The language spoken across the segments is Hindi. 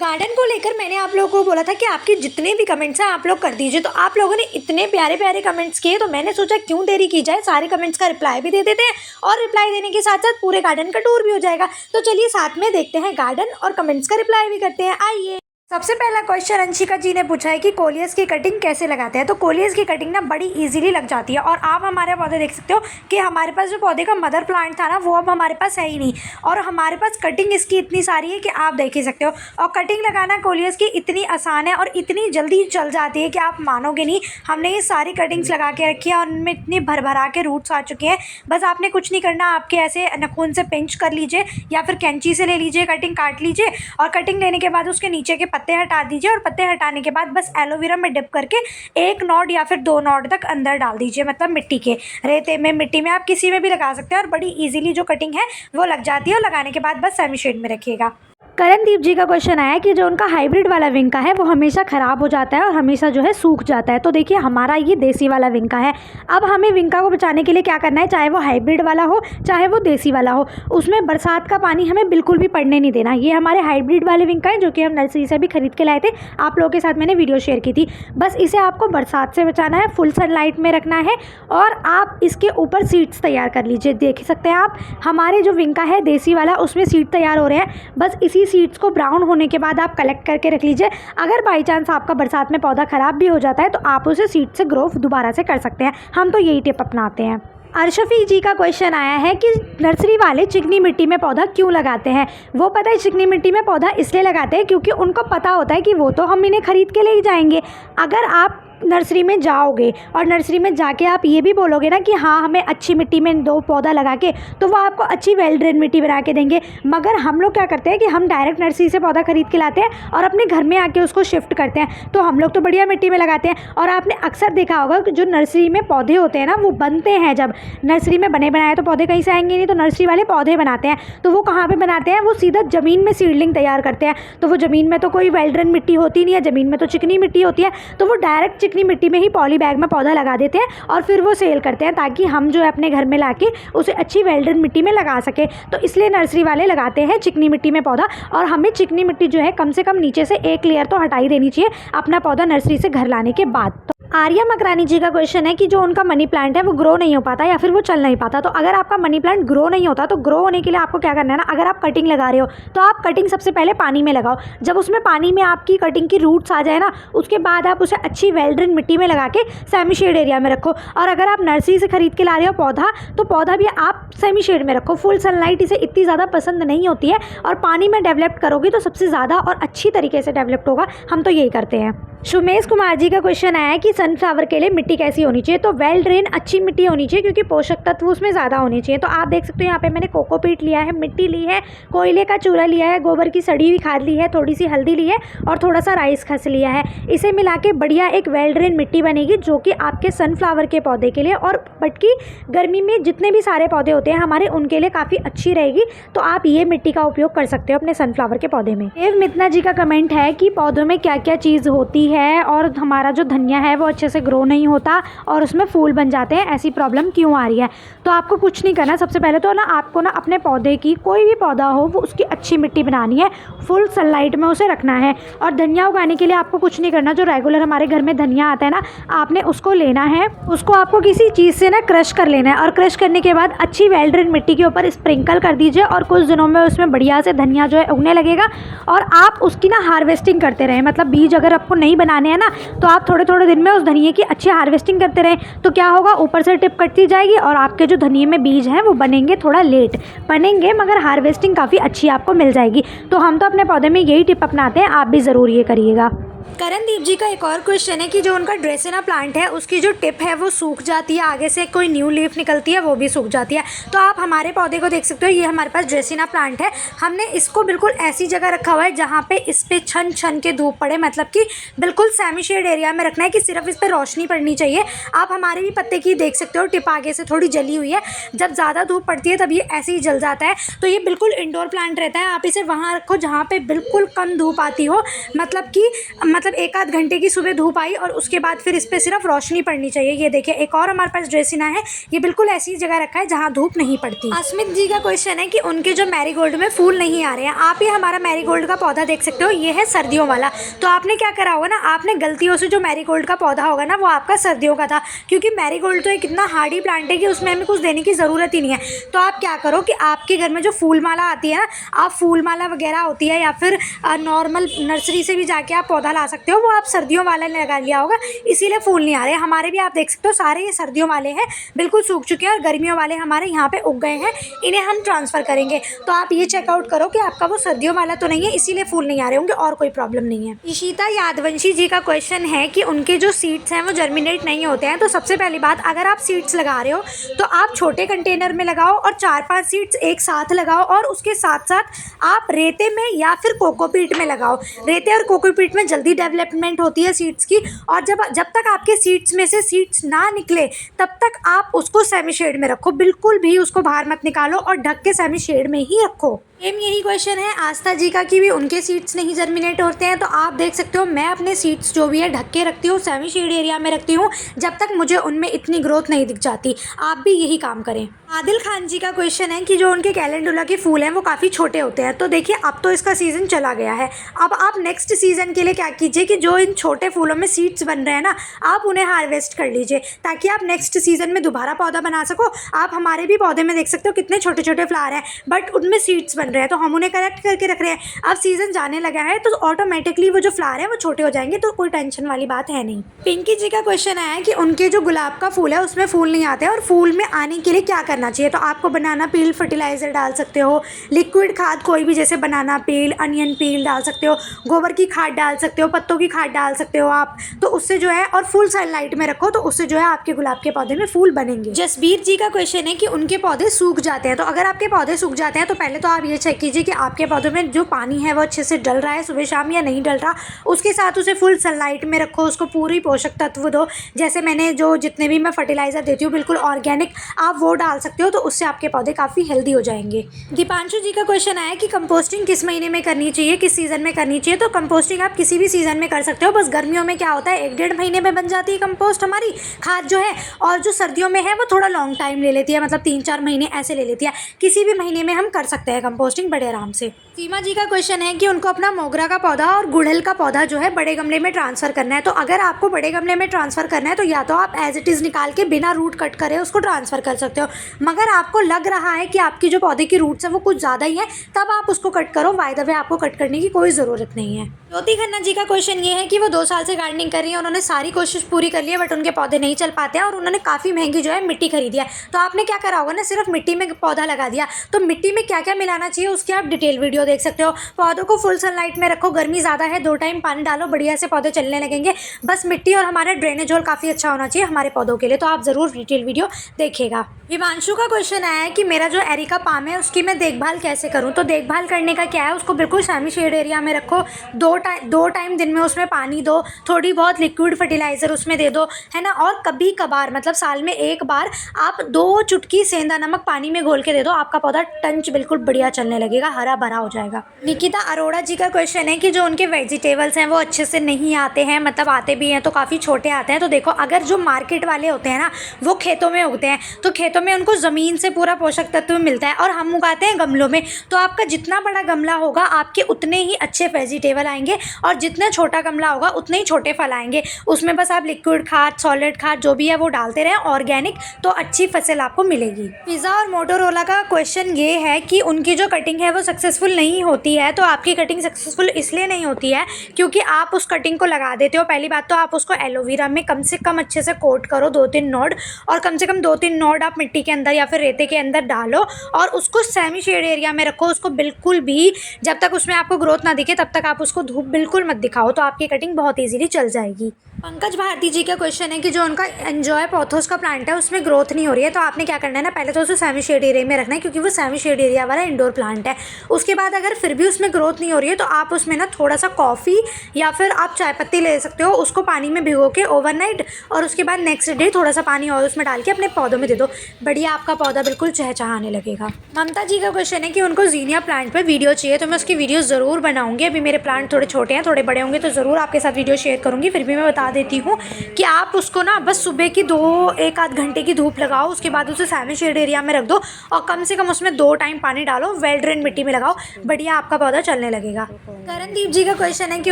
गार्डन को लेकर मैंने आप लोगों को बोला था कि आपके जितने भी कमेंट्स हैं आप लोग कर दीजिए। तो आप लोगों ने इतने प्यारे प्यारे कमेंट्स किए तो मैंने सोचा क्यों देरी की जाए, सारे कमेंट्स का रिप्लाई भी दे देते हैं और रिप्लाई देने के साथ साथ पूरे गार्डन का टूर भी हो जाएगा। तो चलिए साथ में देखते हैं गार्डन और कमेंट्स का रिप्लाई भी करते हैं। आइए। सबसे पहला क्वेश्चन अंशिका जी ने पूछा है कि कोलियस की कटिंग कैसे लगाते हैं। तो कोलियस की कटिंग ना बड़ी इजीली लग जाती है और आप हमारे पौधे देख सकते हो कि हमारे पास जो पौधे का मदर प्लांट था ना वो अब हमारे पास है ही नहीं और हमारे पास कटिंग इसकी इतनी सारी है कि आप देख ही सकते हो। और कटिंग लगाना कोलियस की इतनी आसान है और इतनी जल्दी चल जाती है कि आप मानोगे नहीं। हमने ये सारी कटिंग्स लगा के रखी है और उनमें इतनी भर के रूट्स आ चुके हैं। बस आपने कुछ नहीं करना, आपके ऐसे नाखून से पिंच कर लीजिए या फिर कैंची से ले लीजिए, कटिंग काट लीजिए और कटिंग लेने के बाद उसके नीचे के पत्ते हटा दीजिए और पत्ते हटाने के बाद बस एलोवेरा में डिप करके 1 नॉड या फिर 2 नॉड तक अंदर डाल दीजिए, मतलब मिट्टी के रेते में, मिट्टी में, आप किसी में भी लगा सकते हैं और बड़ी इजीली जो कटिंग है वो लग जाती है। और लगाने के बाद बस सेमी शेड में रखिएगा। करणदीप जी का क्वेश्चन आया कि जो उनका हाइब्रिड वाला विंका है वो हमेशा ख़राब हो जाता है और हमेशा जो है सूख जाता है। तो देखिए हमारा ये देसी वाला विंका है। अब हमें विंका को बचाने के लिए क्या करना है, चाहे वो हाइब्रिड वाला हो चाहे वो देसी वाला हो, उसमें बरसात का पानी हमें बिल्कुल भी पड़ने नहीं देना। ये हमारे हाइब्रिड वाले विंका है जो कि हम नर्सरी से भी खरीद के लाए थे, आप लोगों के साथ मैंने वीडियो शेयर की थी। बस इसे आपको बरसात से बचाना है, फुल सनलाइट में रखना है और आप इसके ऊपर सीड्स तैयार कर लीजिए। देख सकते हैं आप हमारे जो विंका है देसी वाला उसमें सीड तैयार हो रहे हैं। बस इसी सीड्स को ब्राउन होने के बाद आप कलेक्ट करके रख लीजिए। अगर बाई चांस आपका बरसात में पौधा ख़राब भी हो जाता है तो आप उसे सीड से ग्रो दोबारा से कर सकते हैं। हम तो यही टिप अपनाते हैं। अर्शफी जी का क्वेश्चन आया है कि नर्सरी वाले चिकनी मिट्टी में पौधा क्यों लगाते हैं। वो पता है चिकनी मिट्टी में पौधा इसलिए लगाते हैं क्योंकि उनको पता होता है कि वो तो हम इन्हें खरीद के ले ही जाएंगे। अगर आप नर्सरी में जाओगे और नर्सरी में जाके आप ये भी बोलोगे ना कि हाँ हमें अच्छी मिट्टी में 2 पौधा लगा के, तो वो आपको अच्छी वेल ड्रेन मिट्टी बना के देंगे। मगर हम लोग क्या करते हैं कि हम डायरेक्ट नर्सरी से पौधा खरीद के लाते हैं और अपने घर में आके उसको शिफ्ट करते हैं। तो हम लोग तो बढ़िया मिट्टी में लगाते हैं। और आपने अक्सर देखा होगा कि जो नर्सरी में पौधे होते हैं ना वो बनते हैं, जब नर्सरी में बने बनाए तो पौधे कहीं से आएंगे नहीं, तो नर्सरी वाले पौधे बनाते हैं। तो वो कहाँ पर बनाते हैं, वो सीधा ज़मीन में सीडलिंग तैयार करते हैं। तो वो ज़मीन में तो कोई वेल ड्रेन मिट्टी होती नहीं है, ज़मीन में तो चिकनी मिट्टी होती है। तो वो डायरेक्ट चिकनी मिट्टी में ही बैग में पौधा लगा देते हैं और फिर वो सेल करते हैं ताकि हम जो है अपने घर में लाके उसे अच्छी वेल्डन मिट्टी में लगा सके। तो इसलिए नर्सरी वाले लगाते हैं चिकनी मिट्टी में पौधा। और हमें चिकनी मिट्टी जो है कम से कम नीचे से 1 लेयर तो हटाई देनी चाहिए अपना पौधा नर्सरी से घर लाने के बाद। आर्या मकरानी जी का क्वेश्चन है कि जो उनका मनी प्लांट है वो ग्रो नहीं हो पाता या फिर वो चल नहीं पाता। तो अगर आपका मनी प्लांट ग्रो नहीं होता तो ग्रो होने के लिए आपको क्या करना है ना, अगर आप कटिंग लगा रहे हो तो आप कटिंग सबसे पहले पानी में लगाओ। जब उसमें पानी में आपकी कटिंग की रूट्स आ जाए ना, उसके बाद आप उसे अच्छी वेल ड्रेन मिट्टी में लगा के सेमी शेड एरिया में रखो। और अगर आप नर्सरी से खरीद के ला रहे हो पौधा, तो पौधा भी आप सेमी शेड में रखो। फुल सनलाइट इसे इतनी ज़्यादा पसंद नहीं होती है और पानी में डेवलप करोगे तो सबसे ज़्यादा और अच्छी तरीके से डेवलप्ड होगा। हम तो यही करते हैं। सुमेश कुमार जी का क्वेश्चन आया है कि सनफ्लावर के लिए मिट्टी कैसी होनी चाहिए। तो वेल ड्रेन अच्छी मिट्टी होनी चाहिए क्योंकि पोषक तत्व उसमें ज़्यादा होने चाहिए। तो आप देख सकते हो यहाँ पे मैंने कोकोपीट लिया है, मिट्टी ली है, कोयले का चूरा लिया है, गोबर की सड़ी हुई खाद ली है, थोड़ी सी हल्दी ली है और थोड़ा सा राइस खस लिया है। इसे मिला के बढ़िया एक वेल ड्रेन मिट्टी बनेगी जो कि आपके सनफ्लावर के पौधे के लिए और बटकी गर्मी में जितने भी सारे पौधे होते हैं हमारे उनके लिए काफ़ी अच्छी रहेगी। तो आप ये मिट्टी का उपयोग कर सकते हो अपने सनफ्लावर के पौधे में। देव मितना जी का कमेंट है कि पौधों में क्या क्या चीज़ होती है और हमारा जो धनिया है वो अच्छे से ग्रो नहीं होता और उसमें फूल बन जाते हैं, ऐसी प्रॉब्लम क्यों आ रही है। तो आपको कुछ नहीं करना, सबसे पहले तो ना आपको ना अपने पौधे की, कोई भी पौधा हो वो उसकी अच्छी मिट्टी बनानी है, फुल सनलाइट में उसे रखना है। और धनिया उगाने के लिए आपको कुछ नहीं करना, जो रेगुलर हमारे घर में धनिया आता है ना, आपने उसको लेना है, उसको आपको किसी चीज़ से ना क्रश कर लेना है और क्रश करने के बाद अच्छी वेल ड्रेन मिट्टी के ऊपर स्प्रिंकल कर दीजिए और कुछ दिनों में उसमें बढ़िया से धनिया जो है उगने लगेगा। और आप उसकी ना हार्वेस्टिंग करते रहें, मतलब बीज अगर आपको नहीं बनाने हैं ना तो आप थोड़े थोड़े दिन में उस धनिए की अच्छी हार्वेस्टिंग करते रहें। तो क्या होगा, ऊपर से टिप कटती जाएगी और आपके जो धनिए में बीज हैं वो बनेंगे, थोड़ा लेट बनेंगे मगर हार्वेस्टिंग काफ़ी अच्छी आपको मिल जाएगी। तो हम तो अपने पौधे में यही टिप अपनाते हैं, आप भी ज़रूर ये करिएगा। करणदीप जी का एक और क्वेश्चन है कि जो उनका ड्रेसिना प्लांट है उसकी जो टिप है वो सूख जाती है, आगे से कोई न्यू लीफ निकलती है वो भी सूख जाती है। तो आप हमारे पौधे को देख सकते हो, ये हमारे पास ड्रेसिना प्लांट है। हमने इसको बिल्कुल ऐसी जगह रखा हुआ है जहाँ पे इस पे छन छन के धूप पड़े, मतलब कि बिल्कुल सेमी शेड एरिया में रखना है कि सिर्फ इस पर रोशनी पड़नी चाहिए। आप हमारे भी पत्ते की देख सकते हो, टिप आगे से थोड़ी जली हुई है, जब ज़्यादा धूप पड़ती है तब ये ऐसे ही जल जाता है। तो ये बिल्कुल इंडोर प्लांट रहता है, आप इसे वहाँ रखो जहाँ पर बिल्कुल कम धूप आती हो, मतलब कि मतलब 1 आध घंटे की सुबह धूप आई और उसके बाद फिर इस पर सिर्फ रोशनी पड़नी चाहिए। ये देखिए एक और हमारे पास ड्रेसिना है, ये बिल्कुल ऐसी जगह रखा है जहाँ धूप नहीं पड़ती। अस्मित जी का क्वेश्चन है कि उनके जो मैरीगोल्ड में फूल नहीं आ रहे हैं। आप ये हमारा मैरीगोल्ड का पौधा देख सकते हो, ये है सर्दियों वाला। तो आपने क्या करा होगा ना, आपने गलतियों से जो मैरीगोल्ड का पौधा होगा ना वो आपका सर्दियों का था, क्योंकि मैरीगोल्ड तो एक इतना हार्डी प्लांट है कि उसमें हमें कुछ देने की ज़रूरत ही नहीं है। तो आप क्या करो कि आपके घर में जो फूल माला आती है ना, आप फूल माला वगैरह होती है या फिर नॉर्मल नर्सरी से भी जाके आप पौधा ला सकते हो, वो आप सर्दियों वाला लगा लिया होगा, इसीलिए फूल नहीं आ रहे। हमारे भी आप देख सकते हो सारे ये सर्दियों वाले हैं, बिल्कुल सूख चुके हैं और गर्मियों वाले हमारे यहाँ पे उग गए हैं, इन्हें हम ट्रांसफ़र करेंगे। तो आप ये चेकआउट करो कि आपका वो सर्दियों वाला तो नहीं है, इसीलिए फूल नहीं आ रहे होंगे, और कोई प्रॉब्लम नहीं है। इशिता यादवंशी जी का क्वेश्चन है कि उनके जो सीड्स हैं वो जर्मिनेट नहीं होते हैं। तो सबसे पहली बात, अगर आप सीड्स लगा रहे हो तो आप छोटे कंटेनर में लगाओ और 4-5 सीड्स एक साथ लगाओ, और उसके साथ साथ आप रेते में या फिर कोकोपीट में लगाओ। रेते और कोकोपीट में जल्दी डेवलपमेंट होती है सीड्स की, और जब तक आपके सीड्स में से सीड्स ना निकले तब तक आप उसको सेमी शेड में रखो, बिल्कुल भी उसको बाहर मत निकालो और ढक के सेमी शेड में ही रखो। सेम यही क्वेश्चन है आस्था जी का कि भी उनके सीड्स नहीं जर्मिनेट होते हैं। तो आप देख सकते हो मैं अपने सीड्स जो भी है ढक के रखती हूँ, सेमी शेड एरिया में रखती हूँ, जब तक मुझे उनमें इतनी ग्रोथ नहीं दिख जाती। आप भी यही काम करें। आदिल खान जी का क्वेश्चन है कि जो उनके कैलेंडुला के फूल हैं वो काफ़ी छोटे होते हैं। तो देखिए अब तो इसका सीज़न चला गया है, अब आप नेक्स्ट सीज़न के लिए क्या कीजिए कि जो इन छोटे फूलों में सीड्स बन रहे हैं ना, आप उन्हें हार्वेस्ट कर लीजिए ताकि आप नेक्स्ट सीज़न में दोबारा पौधा बना सको। आप हमारे भी पौधे में देख सकते हो कितने छोटे छोटे फ्लावर हैं, बट उनमें सीड्स बन रहे हैं, तो हम उन्हें कलेक्ट करके रख रहे हैं। अब सीज़न जाने लगा है तो ऑटोमेटिकली वो जो फ्लावर है वो छोटे हो जाएंगे, तो कोई टेंशन वाली बात है नहीं। पिंकी जी का क्वेश्चन आया कि उनके जो गुलाब का फूल है उसमें फूल नहीं आते और फूल में आने के लिए क्या करना चाहिए। तो आपको बनाना पील फर्टिलाइज़र डाल सकते हो, लिक्विड खाद कोई भी जैसे बनाना पील, अनियन पील डाल सकते हो, गोबर की खाद डाल सकते हो, पत्तों की खाद डाल सकते हो आप, तो उससे जो है, और फुल सनलाइट में रखो तो उससे जो है आपके गुलाब के पौधे में फूल बनेंगे। जसबीर जी का क्वेश्चन है कि उनके पौधे सूख जाते हैं। तो अगर आपके पौधे सूख जाते हैं तो पहले तो आप ये चेक कीजिए कि आपके पौधों में जो पानी है वो अच्छे से डल रहा है सुबह शाम या नहीं डल रहा। उसके साथ उसे फुल सनलाइट में रखो, उसको पूरी पोषक तत्व दो। जैसे मैंने जो जितने भी मैं फर्टिलाइज़र देती हूँ बिल्कुल ऑर्गेनिक, आप वो डाल सकते हो, तो उससे आपके पौधे काफ़ी हेल्दी हो जाएंगे। दीपांशु जी का क्वेश्चन आया कि कंपोस्टिंग किस महीने में करनी चाहिए, किस सीज़न में करनी चाहिए। तो कंपोस्टिंग आप किसी भी सीज़न में कर सकते हो, बस गर्मियों में क्या होता है 1-1.5 महीने में बन जाती है कंपोस्ट हमारी खाद जो है, और जो सर्दियों में है वो थोड़ा लॉन्ग टाइम ले लेती है, मतलब 3-4 महीने ऐसे ले लेती है। किसी भी महीने में हम कर सकते हैं कंपोस्टिंग बड़े आराम से। सीमा जी का क्वेश्चन है कि उनको अपना मोगरा का पौधा और गुड़हल का पौधा जो है बड़े गमले में ट्रांसफ़र करना है। तो अगर आपको बड़े गमले में ट्रांसफ़र करना है तो या तो आप एज इट इज़ निकाल के बिना रूट कट करे उसको ट्रांसफ़र कर सकते हो, मगर आपको लग रहा है कि आपकी जो पौधे की रूट्स है वो कुछ ज़्यादा ही है, तब आप उसको कट करो। बाय द वे आपको कट करने की कोई ज़रूरत नहीं है। ज्योति खन्ना जी का क्वेश्चन ये है कि वो 2 साल से गार्डनिंग कर रही है, उन्होंने सारी कोशिश पूरी कर ली है बट उनके पौधे नहीं चल पाते हैं और उन्होंने काफ़ी महंगी जो है मिट्टी खरीदी है। तो आपने क्या करा होगा ना, सिर्फ मिट्टी में पौधा लगा दिया। तो मिट्टी में क्या क्या मिलाना चाहिए उसकी आप डिटेल वीडियो देख सकते हो। पौधों को फुल सनलाइट में रखो, गर्मी ज़्यादा है 2 टाइम पानी डालो, बढ़िया से पौधे चलने लगेंगे। बस मिट्टी और हमारा ड्रेनेज होल काफ़ी अच्छा होना चाहिए हमारे पौधों के लिए, तो आप ज़रूर डिटेल वीडियो देखिएगा। हिमांशु का क्वेश्चन आया है कि मेरा जो एरिका पाम है उसकी मैं देखभाल कैसे करूं। तो देखभाल करने का क्या है, उसको बिल्कुल सेमी शेड एरिया में रखो, 2 टाइम दिन में उसमें पानी दो, थोड़ी बहुत लिक्विड फर्टिलाइज़र उसमें दे दो, है ना। और कभी कभार मतलब साल में 1 बार आप 2 चुटकी सेंधा नमक पानी में घोल के दे दो, आपका पौधा टंच बिल्कुल बढ़िया चलने लगेगा, हरा भरा हो जाएगा। निकिता अरोड़ा जी का क्वेश्चन है कि जो उनके वेजिटेबल्स हैं वो अच्छे से नहीं आते हैं, मतलब आते भी हैं तो काफ़ी छोटे आते हैं। तो देखो, अगर जो मार्केट वाले होते हैं ना वो खेतों में उगते हैं, तो खेतों में उनको ज़मीन से पूरा पोषक तत्व मिलता है, और हम उगाते हैं गमलों में। तो आपका जितना बड़ा गमला होगा आपके उतने ही अच्छे वेजिटेबल आएंगे, और जितना छोटा गमला होगा उतने ही छोटे फल आएंगे। उसमें बस आप लिक्विड खाद, सॉलिड खाद जो भी है वो डालते रहें ऑर्गेनिक, तो अच्छी फसल आपको मिलेगी। पिज़्ज़ा और मोटोरोला का क्वेश्चन ये है कि उनकी जो कटिंग है वो सक्सेसफुल नहीं होती है। तो आपकी कटिंग सक्सेसफुल इसलिए नहीं होती है क्योंकि आप उस कटिंग को लगा देते हो। पहली बात तो आप उसको एलोवेरा में कम से कम अच्छे से कोट करो, 2-3 नोड, और कम से कम 2-3 नोड आप मिट्टी के अंदर या फिर रेते के अंदर डालो और उसको सेमी शेड एरिया में रखो। उसको बिल्कुल भी जब तक उसमें आपको ग्रोथ ना दिखे तब तक आप उसको धूप बिल्कुल मत दिखाओ, तो आपकी कटिंग बहुत ईजीली चल जाएगी। पंकज भारती जी का क्वेश्चन है कि जो उनका एंजॉय पोथोस का प्लांट है उसमें ग्रोथ नहीं हो रही है। तो आपने क्या करना है ना, पहले तो उसे सेमी शेड एरिया में रखना है क्योंकि वो सेमी शेड एरिया वाला इंडोर प्लांट प्लांट है। उसके बाद अगर फिर भी उसमें ग्रोथ नहीं हो रही है तो आप उसमें ना थोड़ा सा कॉफ़ी या फिर आप चाय पत्ती ले सकते हो, उसको पानी में भिगो के ओवरनाइट, और उसके बाद नेक्स्ट डे थोड़ा सा पानी और उसमें डाल के अपने पौधों में दे दो। बढ़िया आपका पौधा बिल्कुल चहचहाने लगेगा। ममता जी का क्वेश्चन है कि उनको जीनिया प्लांट पे वीडियो चाहिए, तो मैं उसकी वीडियो ज़रूर बनाऊंगी। अभी मेरे प्लांट थोड़े छोटे हैं, थोड़े बड़े होंगे तो ज़रूर आपके साथ वीडियो शेयर करूँगी। फिर भी मैं बता देती हूँ कि आप उसको ना बस सुबह की 1 आध घंटे की धूप लगाओ, उसके बाद उसे सेमी शेड एरिया में रख दो और कम से कम उसमें 2 टाइम पानी डालो, वेल ड्रेन मिट्टी में लगाओ, बढ़िया आपका पौधा चलने लगेगा। करणदीप जी का क्वेश्चन है कि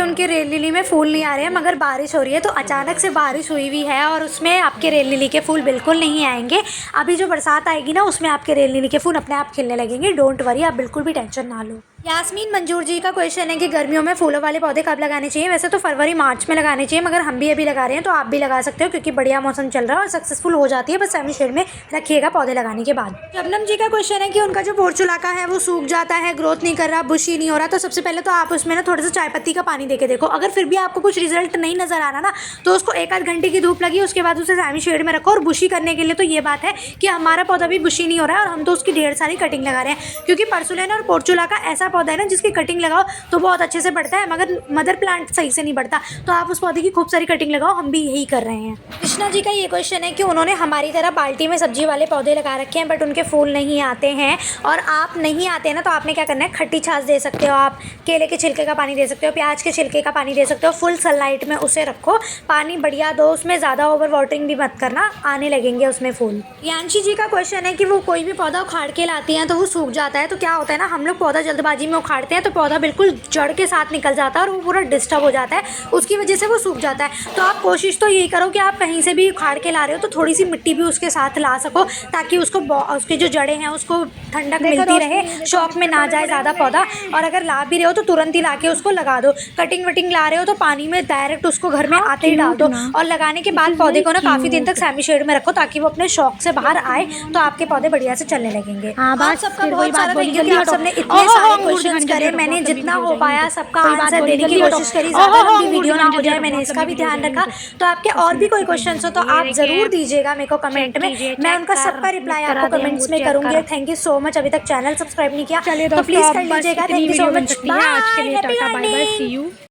उनके रेल लिली में फूल नहीं आ रहे हैं मगर बारिश हो रही है। तो अचानक से बारिश हुई हुई है और उसमें आपके रेल लिली के फूल बिल्कुल नहीं आएंगे। अभी जो बरसात आएगी ना उसमें आपके रेल लिली के फूल अपने आप खिलने लगेंगे। डोंट वरी, आप बिल्कुल भी टेंशन ना लो। यास्मीन मंजूर जी का क्वेश्चन है कि गर्मियों में फूलों वाले पौधे कब लगाने चाहिए। वैसे तो फरवरी मार्च में लगाने चाहिए, मगर हम भी अभी लगा रहे हैं तो आप भी लगा सकते हो क्योंकि बढ़िया मौसम चल रहा है और सक्सेसफुल हो जाती है। बस सेमी शेड में रखिएगा पौधे लगाने के बाद। शबनम जी का क्वेश्चन है कि उनका जो पोर्चुलाका है वो सूख जाता है, ग्रोथ नहीं कर रहा, बुशी नहीं हो रहा। तो सबसे पहले तो आप उसमें ना थोड़ा सा चाय पत्ती का पानी देके देखो। अगर फिर भी आपको कुछ रिजल्ट नहीं नजर आ रहा ना तो उसको 1 आध घंटे की धूप लगी, उसके बाद उसे सेमी शेड में रखो। और बुशी करने के लिए तो ये बात है कि हमारा पौधा भी बुशी नहीं हो रहा है और हम तो उसकी ढेर सारी कटिंग लगा रहे हैं, क्योंकि पर्सुलेन और पोर्चुलाका ऐसा पौधा है ना जिसकी कटिंग लगाओ तो बहुत अच्छे से बढ़ता है, मगर मदर प्लांट सही से नहीं बढ़ता। तो आप उस पौधे की खूब सारी कटिंग लगाओ, हम भी यही कर रहे हैं। कृष्णा जी का ये क्वेश्चन है कि उन्होंने हमारी तरह बाल्टी में सब्जी वाले पौधे लगा रखे हैं बट उनके फूल नहीं आते हैं। और आप नहीं आते हैं ना तो आपने क्या करना है, खट्टी छाछ दे सकते हो, आप केले के छिलके का पानी दे सकते हो, प्याज के छिलके का पानी दे सकते हो। फुल सनलाइट में उसे रखो, पानी बढ़िया दो, उसमें ज़्यादा ओवर वाटरिंग भी मत करना, आने लगेंगे उसमें फूल। यांशी जी का क्वेश्चन है कि वो कोई भी पौधा उखाड़ के लाती हैं तो वो सूख जाता है। तो क्या होता है ना, हम लोग पौधा जल्दबाजी में उखाड़ते हैं तो पौधा बिल्कुल जड़ के साथ निकल जाता है और वो पूरा डिस्टर्ब हो जाता है, उसकी वजह से वो सूख जाता है। तो आप कोशिश तो यही करो कि आप कहीं से भी उखाड़ के ला रहे हो तो थोड़ी सी मिट्टी भी उसके साथ ला सको, ताकि उसकी जो जड़ें हैं उसको ठंडक मिलती रहे, शौक में ना जाए ज़्यादा पौधा। और अगर ला भी रहे हो तो तुरंत ही ला के उसको लगा दो। कटिंग वटिंग ला रहे हो तो पानी में डायरेक्ट उसको घर में आते ही डाल दो। और लगाने के बाद पौधे को ना काफ़ी दिन तक सेमी शेड में रखो ताकि वो अपने शौक से बाहर आए, तो आपके पौधे बढ़िया से चलने लगेंगे। आप सबका बहुत सारा थैंक यू कि आप सबने इतने सारे क्वेश्चंस करे। मैंने जितना हो पाया सबका आंसर देने की कोशिश करी, ज़्यादा लंबी वीडियो ना हो जाए, मैंने इसका भी ध्यान रखा। तो आपके और भी कोई क्वेश्चन हो तो आप ज़रूर दीजिएगा मेरे को कमेंट में, मैं उनका सबका रिप्लाई आपको कमेंट्स में करूँगी। Thank you so much. अभी तक चैनल सब्सक्राइब नहीं किया तो प्लीज़ कर लीजिएगा। Thank you so much. Bye, happy gardening.